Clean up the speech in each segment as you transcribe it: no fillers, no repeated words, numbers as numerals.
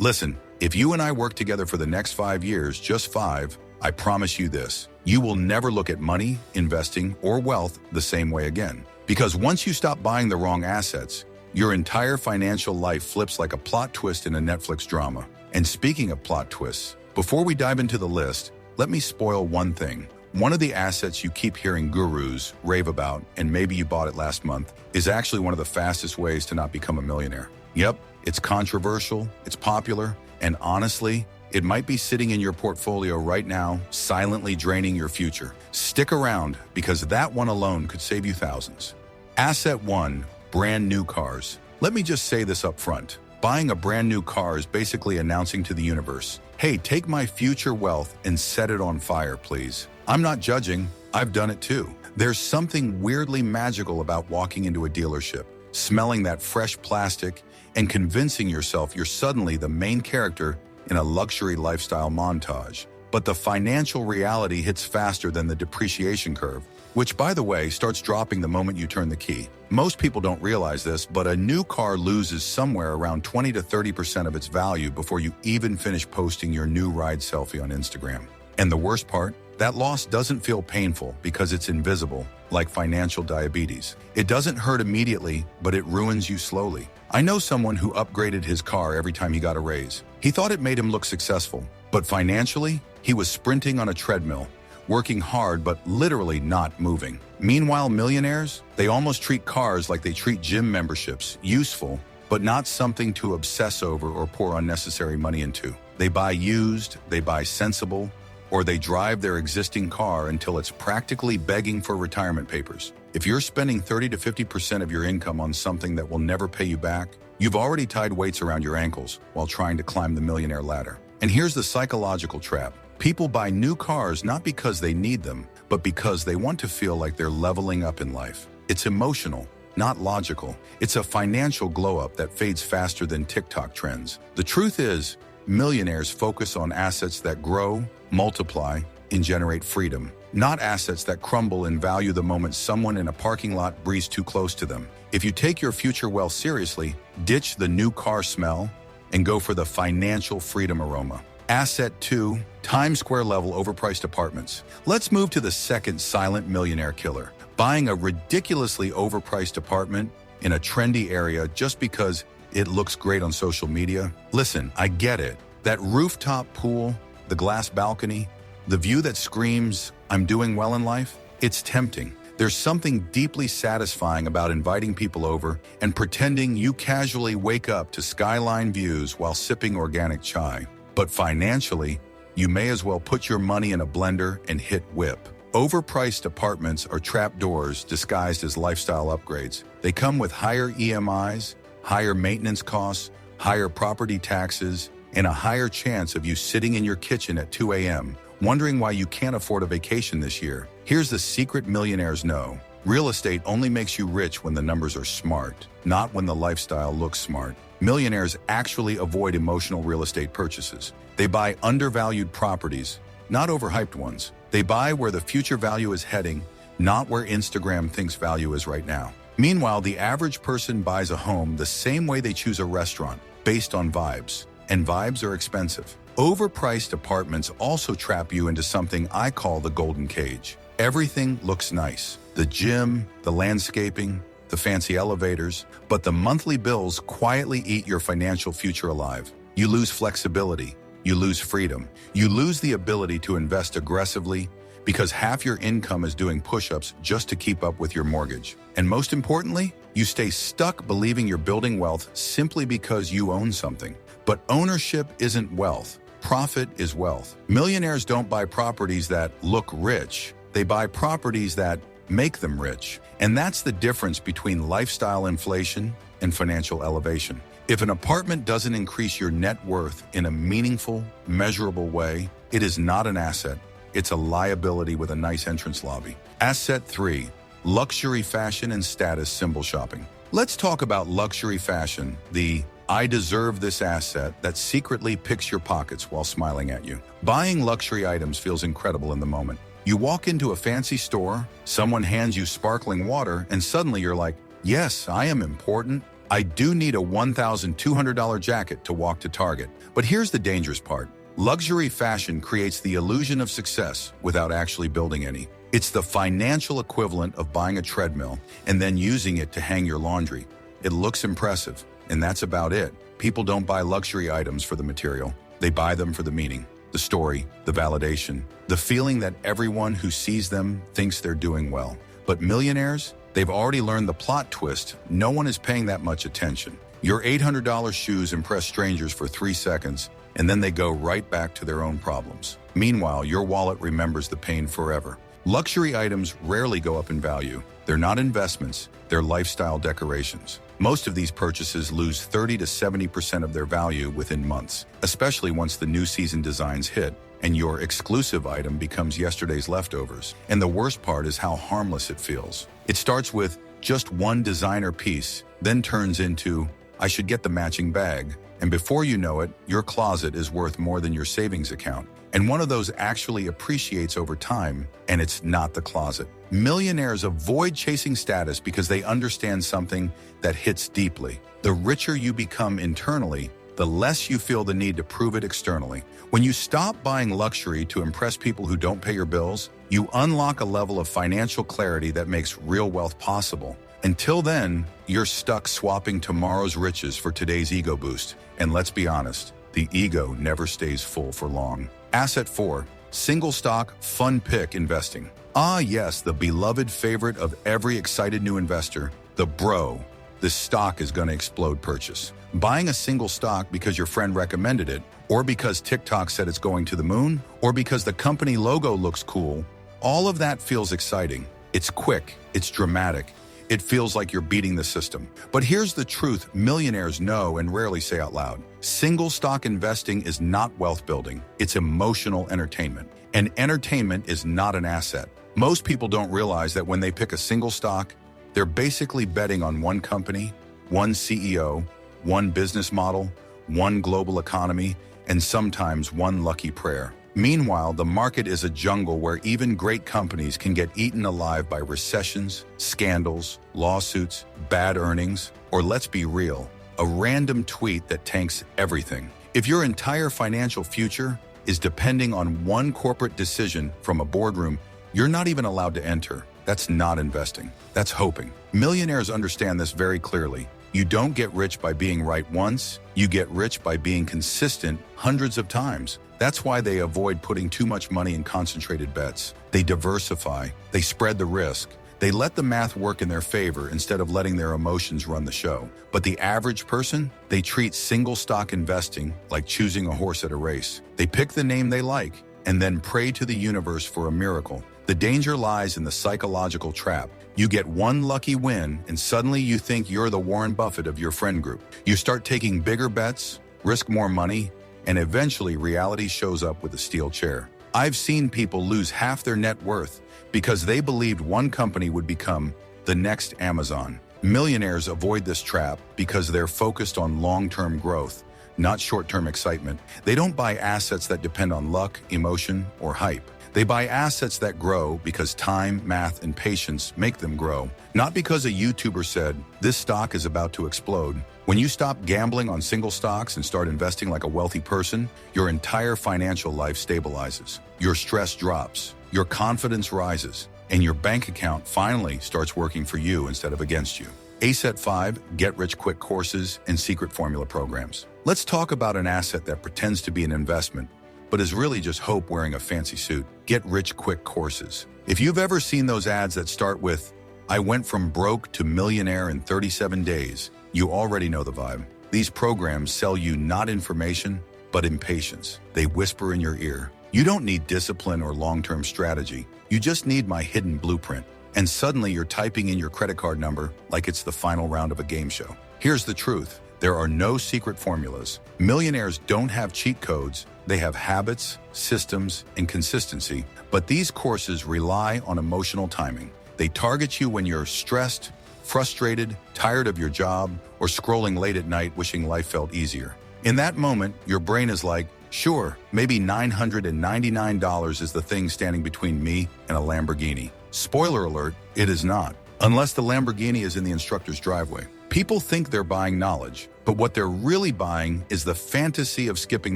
Listen, if you and I work together for the next 5 years, just 5, I promise you this, you will never look at money, investing, or wealth the same way again. Because once you stop buying the wrong assets, your entire financial life flips like a plot twist in a Netflix drama. And speaking of plot twists, before we dive into the list, let me spoil one thing. One of the assets you keep hearing gurus rave about, and maybe you bought it last month, is actually one of the fastest ways to not become a millionaire. Yep, it's controversial, it's popular, and honestly, it might be sitting in your portfolio right now, silently draining your future. Stick around, because that one alone could save you thousands. Asset 1, brand new cars. Let me just say this up front. Buying a brand new car is basically announcing to the universe, hey, take my future wealth and set it on fire, please. I'm not judging, I've done it too. There's something weirdly magical about walking into a dealership, smelling that fresh plastic, and convincing yourself you're suddenly the main character in a luxury lifestyle montage. But the financial reality hits faster than the depreciation curve, which, by the way, starts dropping the moment you turn the key. Most people don't realize this, but a new car loses somewhere around 20 to 30% of its value before you even finish posting your new ride selfie on Instagram. And the worst part? That loss doesn't feel painful because it's invisible, like financial diabetes. It doesn't hurt immediately, but it ruins you slowly. I know someone who upgraded his car every time he got a raise. He thought it made him look successful, but financially, he was sprinting on a treadmill, working hard but literally not moving. Meanwhile, millionaires, they almost treat cars like they treat gym memberships, useful, but not something to obsess over or pour unnecessary money into. They buy used, they buy sensible, or they drive their existing car until it's practically begging for retirement papers. If you're spending 30 to 50% of your income on something that will never pay you back, you've already tied weights around your ankles while trying to climb the millionaire ladder. And here's the psychological trap. People buy new cars not because they need them, but because they want to feel like they're leveling up in life. It's emotional, not logical. It's a financial glow-up that fades faster than TikTok trends. The truth is, millionaires focus on assets that grow, multiply, and generate freedom, not assets that crumble in value the moment someone in a parking lot breathes too close to them. If you take your future wealth seriously, ditch the new car smell and go for the financial freedom aroma. Asset 2, Times Square level overpriced apartments. Let's move to the second silent millionaire killer. Buying a ridiculously overpriced apartment in a trendy area just because it looks great on social media. Listen, I get it. That rooftop pool, the glass balcony, the view that screams, I'm doing well in life, it's tempting. There's something deeply satisfying about inviting people over and pretending you casually wake up to skyline views while sipping organic chai. But financially, you may as well put your money in a blender and hit whip. Overpriced apartments are trapdoors disguised as lifestyle upgrades. They come with higher EMIs, higher maintenance costs, higher property taxes, and a higher chance of you sitting in your kitchen at 2 a.m., wondering why you can't afford a vacation this year. Here's the secret millionaires know. Real estate only makes you rich when the numbers are smart, not when the lifestyle looks smart. Millionaires actually avoid emotional real estate purchases. They buy undervalued properties, not overhyped ones. They buy where the future value is heading, not where Instagram thinks value is right now. Meanwhile, the average person buys a home the same way they choose a restaurant, based on vibes. And vibes are expensive. Overpriced apartments also trap you into something I call the golden cage. Everything looks nice. The gym, the landscaping, the fancy elevators, but the monthly bills quietly eat your financial future alive. You lose flexibility. You lose freedom. You lose the ability to invest aggressively because half your income is doing push-ups just to keep up with your mortgage. And most importantly, you stay stuck believing you're building wealth simply because you own something. But ownership isn't wealth. Profit is wealth. Millionaires don't buy properties that look rich. They buy properties that make them rich. And that's the difference between lifestyle inflation and financial elevation. If an apartment doesn't increase your net worth in a meaningful, measurable way, it is not an asset. It's a liability with a nice entrance lobby. Asset 3, luxury fashion and status symbol shopping. Let's talk about luxury fashion, the I deserve this asset that secretly picks your pockets while smiling at you. Buying luxury items feels incredible in the moment. You walk into a fancy store, someone hands you sparkling water, and suddenly you're like, yes, I am important, I do need a $1,200 jacket to walk to Target. But here's the dangerous part. Luxury fashion creates the illusion of success without actually building any. It's the financial equivalent of buying a treadmill and then using it to hang your laundry. It looks impressive, and that's about it. People don't buy luxury items for the material. They buy them for the meaning, the story, the validation, the feeling that everyone who sees them thinks they're doing well. But millionaires, they've already learned the plot twist. No one is paying that much attention. Your $800 shoes impress strangers for 3 seconds, and then they go right back to their own problems. Meanwhile, your wallet remembers the pain forever. Luxury items rarely go up in value. They're not investments, they're lifestyle decorations. Most of these purchases lose 30 to 70% of their value within months, especially once the new season designs hit and your exclusive item becomes yesterday's leftovers. And the worst part is how harmless it feels. It starts with just one designer piece, then turns into, I should get the matching bag. And before you know it, your closet is worth more than your savings account. And one of those actually appreciates over time, and it's not the closet. Millionaires avoid chasing status because they understand something that hits deeply. The richer you become internally, the less you feel the need to prove it externally. When you stop buying luxury to impress people who don't pay your bills, you unlock a level of financial clarity that makes real wealth possible. Until then, you're stuck swapping tomorrow's riches for today's ego boost. And let's be honest, the ego never stays full for long. Asset 4. Single stock, fun pick investing. Ah yes, the beloved favorite of every excited new investor, the bro. This stock is going to explode purchase. Buying a single stock because your friend recommended it, or because TikTok said it's going to the moon, or because the company logo looks cool, all of that feels exciting. It's quick, it's dramatic. It feels like you're beating the system. But here's the truth millionaires know and rarely say out loud. Single stock investing is not wealth building. It's emotional entertainment. And entertainment is not an asset. Most people don't realize that when they pick a single stock, they're basically betting on one company, one CEO, one business model, one global economy, and sometimes one lucky prayer. Meanwhile, the market is a jungle where even great companies can get eaten alive by recessions, scandals, lawsuits, bad earnings, or let's be real, a random tweet that tanks everything. If your entire financial future is depending on one corporate decision from a boardroom, you're not even allowed to enter. That's not investing. That's hoping. Millionaires understand this very clearly. You don't get rich by being right once. You get rich by being consistent hundreds of times. That's why they avoid putting too much money in concentrated bets. They diversify. They spread the risk. They let the math work in their favor instead of letting their emotions run the show. But the average person, they treat single stock investing like choosing a horse at a race. They pick the name they like and then pray to the universe for a miracle. The danger lies in the psychological trap. You get one lucky win and suddenly you think you're the Warren Buffett of your friend group. You start taking bigger bets, risk more money, and eventually reality shows up with a steel chair. I've seen people lose half their net worth because they believed one company would become the next Amazon. Millionaires avoid this trap because they're focused on long-term growth, not short-term excitement. They don't buy assets that depend on luck, emotion, or hype. They buy assets that grow because time, math, and patience make them grow, not because a YouTuber said, this stock is about to explode. When you stop gambling on single stocks and start investing like a wealthy person, your entire financial life stabilizes. Your stress drops, your confidence rises, and your bank account finally starts working for you instead of against you. Asset 5, get-rich-quick courses and secret formula programs. Let's talk about an asset that pretends to be an investment, but is really just hope wearing a fancy suit. Get-rich-quick courses. If you've ever seen those ads that start with, I went from broke to millionaire in 37 days, you already know the vibe. These programs sell you not information, but impatience. They whisper in your ear. You don't need discipline or long-term strategy. You just need my hidden blueprint. And suddenly you're typing in your credit card number like it's the final round of a game show. Here's the truth. There are no secret formulas. Millionaires don't have cheat codes. They have habits, systems, and consistency. But these courses rely on emotional timing. They target you when you're stressed, frustrated, tired of your job, or scrolling late at night wishing life felt easier. In that moment, your brain is like, sure, maybe $999 is the thing standing between me and a Lamborghini. Spoiler alert, it is not. Unless the Lamborghini is in the instructor's driveway. People think they're buying knowledge, but what they're really buying is the fantasy of skipping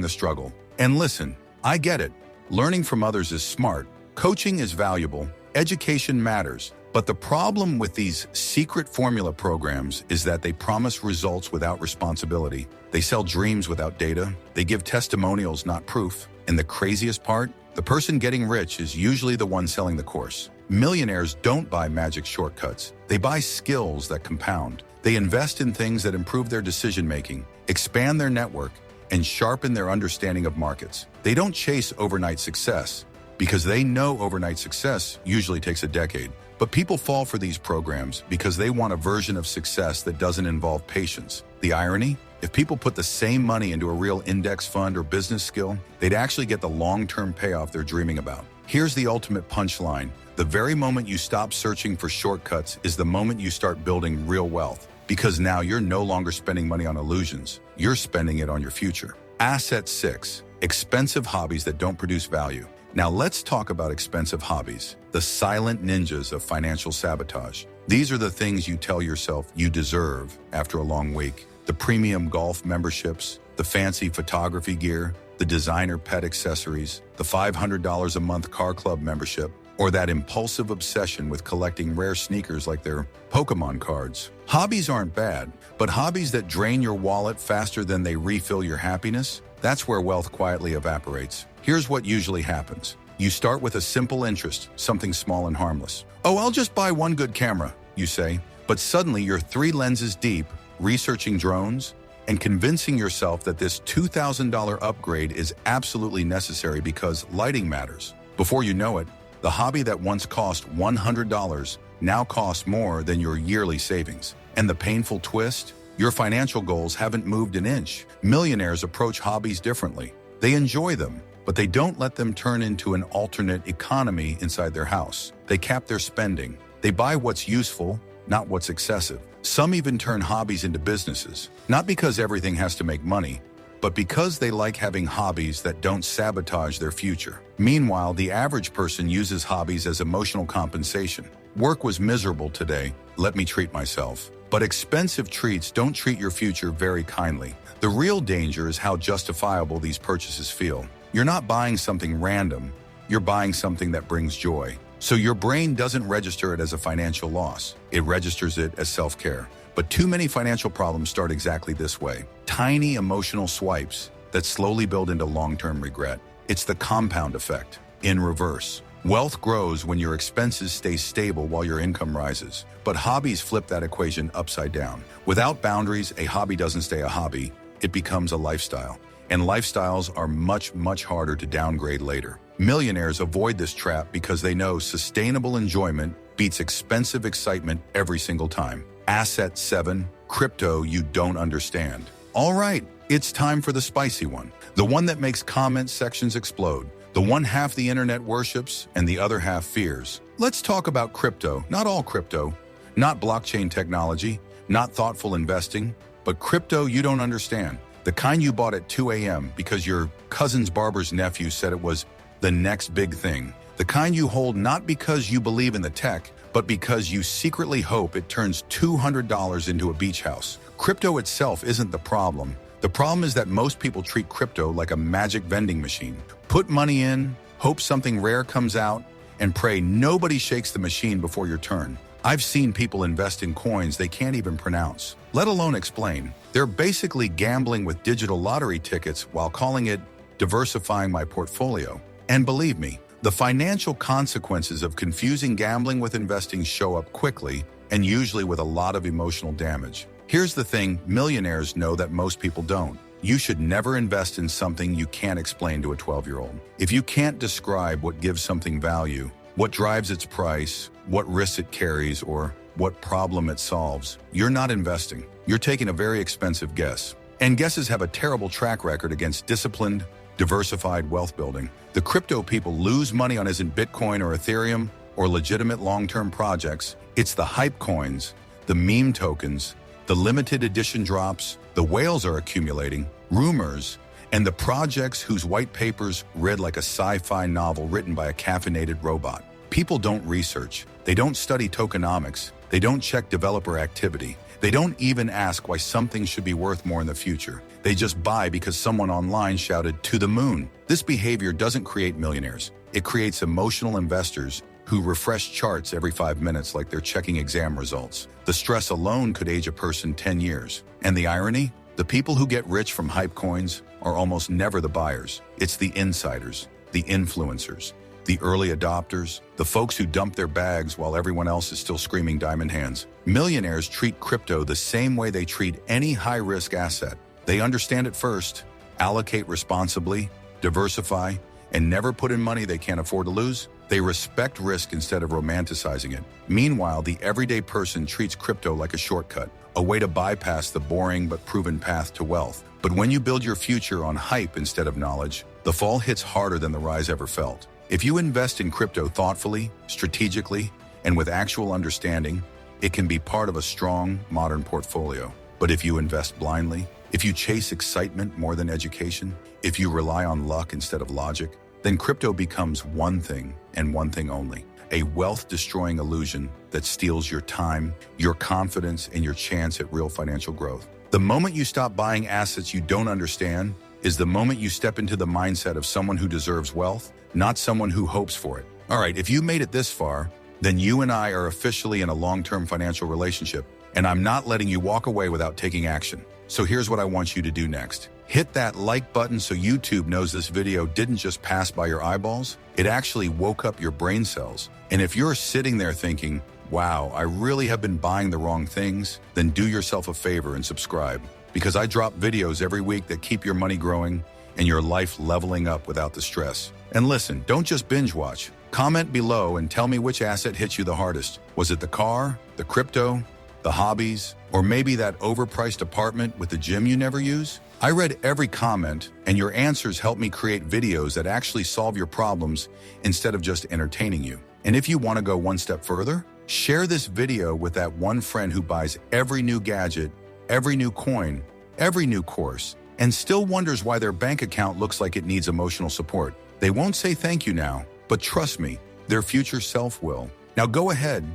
the struggle. And listen, I get it. Learning from others is smart, coaching is valuable, education matters. But the problem with these secret formula programs is that they promise results without responsibility. They sell dreams without data. They give testimonials, not proof. And the craziest part? The person getting rich is usually the one selling the course. Millionaires don't buy magic shortcuts. They buy skills that compound. They invest in things that improve their decision-making, expand their network, and sharpen their understanding of markets. They don't chase overnight success because they know overnight success usually takes a decade. But people fall for these programs because they want a version of success that doesn't involve patience. The irony? If people put the same money into a real index fund or business skill, they'd actually get the long-term payoff they're dreaming about. Here's the ultimate punchline. The very moment you stop searching for shortcuts is the moment you start building real wealth. Because now you're no longer spending money on illusions. You're spending it on your future. Asset 6. Expensive hobbies that don't produce value. Now let's talk about expensive hobbies, the silent ninjas of financial sabotage. These are the things you tell yourself you deserve after a long week. The premium golf memberships, the fancy photography gear, the designer pet accessories, the $500 a month car club membership, or that impulsive obsession with collecting rare sneakers like they're Pokemon cards. Hobbies aren't bad, but hobbies that drain your wallet faster than they refill your happiness, that's where wealth quietly evaporates. Here's what usually happens. You start with a simple interest, something small and harmless. Oh, I'll just buy one good camera, you say. But suddenly you're 3 lenses deep, researching drones, and convincing yourself that this $2,000 upgrade is absolutely necessary because lighting matters. Before you know it, the hobby that once cost $100 now costs more than your yearly savings. And the painful twist? Your financial goals haven't moved an inch. Millionaires approach hobbies differently. They enjoy them, but they don't let them turn into an alternate economy inside their house. They cap their spending. They buy what's useful, not what's excessive. Some even turn hobbies into businesses, not because everything has to make money, but because they like having hobbies that don't sabotage their future. Meanwhile, the average person uses hobbies as emotional compensation. Work was miserable today. Let me treat myself. But expensive treats don't treat your future very kindly. The real danger is how justifiable these purchases feel. You're not buying something random. You're buying something that brings joy. So your brain doesn't register it as a financial loss. It registers it as self-care. But too many financial problems start exactly this way. Tiny emotional swipes that slowly build into long-term regret. It's the compound effect in reverse. Wealth grows when your expenses stay stable while your income rises. But hobbies flip that equation upside down. Without boundaries, a hobby doesn't stay a hobby. It becomes a lifestyle. And lifestyles are much, much harder to downgrade later. Millionaires avoid this trap because they know sustainable enjoyment beats expensive excitement every single time. Asset 7, crypto you don't understand. All right, it's time for the spicy one. The one that makes comment sections explode. The one half the internet worships and the other half fears. Let's talk about crypto. Not all crypto, not blockchain technology, not thoughtful investing, but crypto you don't understand. The kind you bought at 2 a.m. because your cousin's barber's nephew said it was the next big thing. The kind you hold not because you believe in the tech, but because you secretly hope it turns $200 into a beach house. Crypto itself isn't the problem. The problem is that most people treat crypto like a magic vending machine. Put money in, hope something rare comes out, and pray nobody shakes the machine before your turn. I've seen people invest in coins they can't even pronounce, let alone explain. They're basically gambling with digital lottery tickets while calling it diversifying my portfolio. And believe me, the financial consequences of confusing gambling with investing show up quickly and usually with a lot of emotional damage. Here's the thing millionaires know that most people don't. You should never invest in something you can't explain to a 12-year-old. If you can't describe what gives something value, what drives its price, what risks it carries, or what problem it solves, you're not investing. You're taking a very expensive guess. And guesses have a terrible track record against disciplined, diversified wealth building. The crypto people lose money on isn't Bitcoin or Ethereum or legitimate long-term projects. It's the hype coins, the meme tokens, the limited edition drops, the whales are accumulating, rumors, and the projects whose white papers read like a sci-fi novel written by a caffeinated robot. People don't research. They don't study tokenomics. They don't check developer activity. They don't even ask why something should be worth more in the future. They just buy because someone online shouted to the moon. This behavior doesn't create millionaires. It creates emotional investors who refresh charts every 5 minutes like they're checking exam results. The stress alone could age a person 10 years. And the irony? The people who get rich from hype coins are almost never the buyers. It's the insiders, the influencers, the early adopters, the folks who dump their bags while everyone else is still screaming diamond hands. Millionaires treat crypto the same way they treat any high-risk asset. They understand it first, allocate responsibly, diversify, and never put in money they can't afford to lose. They respect risk instead of romanticizing it. Meanwhile, the everyday person treats crypto like a shortcut, a way to bypass the boring but proven path to wealth. But when you build your future on hype instead of knowledge, the fall hits harder than the rise ever felt. If you invest in crypto thoughtfully, strategically, and with actual understanding, it can be part of a strong, modern portfolio. But if you invest blindly, if you chase excitement more than education, if you rely on luck instead of logic, then crypto becomes one thing and one thing only: a wealth-destroying illusion that steals your time, your confidence, and your chance at real financial growth. The moment you stop buying assets you don't understand is the moment you step into the mindset of someone who deserves wealth, not someone who hopes for it. All right, if you made it this far, then you and I are officially in a long-term financial relationship, and I'm not letting you walk away without taking action. So here's what I want you to do next. Hit that like button so YouTube knows this video didn't just pass by your eyeballs, it actually woke up your brain cells. And if you're sitting there thinking, wow, I really have been buying the wrong things, then do yourself a favor and subscribe, because I drop videos every week that keep your money growing and your life leveling up without the stress. And listen, don't just binge watch. Comment below and tell me which asset hit you the hardest. Was it the car, the crypto, the hobbies, or maybe that overpriced apartment with the gym you never use? I read every comment, and your answers help me create videos that actually solve your problems instead of just entertaining you. And if you want to go one step further, share this video with that one friend who buys every new gadget, every new coin, every new course, and still wonders why their bank account looks like it needs emotional support. They won't say thank you now, but trust me, their future self will. Now go ahead,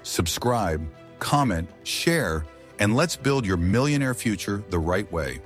subscribe, comment, share, and let's build your millionaire future the right way.